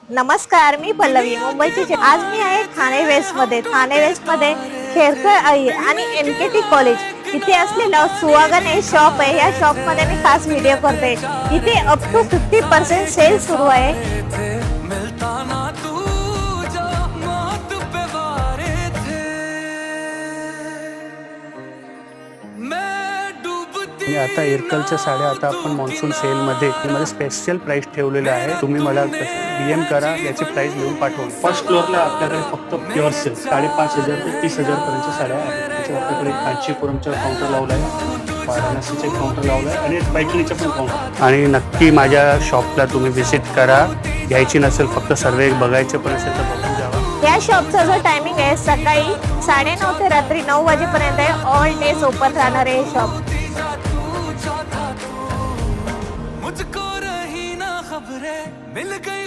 नमस्कार, मी पल्लवी मुंबईची आज मी आहे ठाणे वेस्ट मध्ये खेरकर आई आणि एनकेटी कॉलेज इथे असलेलं सुहागन हे शॉप आहे। या शॉप मध्ये मी खास व्हिडिओ करते। इथे अप टू 50% सेल सुरू आहे। आता इरकलच्या साड्या आता आपण मॉन्सून सेल मध्ये स्पेशल प्राइस ठेवलेले आहे। तुम्ही मला डीएम करा, याची प्राइस लिहून पाठवा। फर्स्ट फ्लोअरला आपल्याकडे फक्त प्युअर सिल्क 5,500 ते 30,000 पर्यंतच्या साड्या आहेत। त्याच्यात आपल्याकडे कांचीपुरमचा काउंटर लावला आहे, वाराणसीचे काउंटर लावला आहे आणि पैठणीचा पण काउंटर। आणि नक्की माझ्या शॉपला तुम्ही व्हिजिट करा। घ्यायची नसेल फक्त सर्वे बघायचे पण असेल तर बघून जावा। या शॉपचा जो टायमिंग आहे सकाळी 9:30 ते रात्री 9 वाजेपर्यंत आहे। ऑल डेज ओपन राहणार आहे शॉप। मुझको रही ना खबरें मिल गई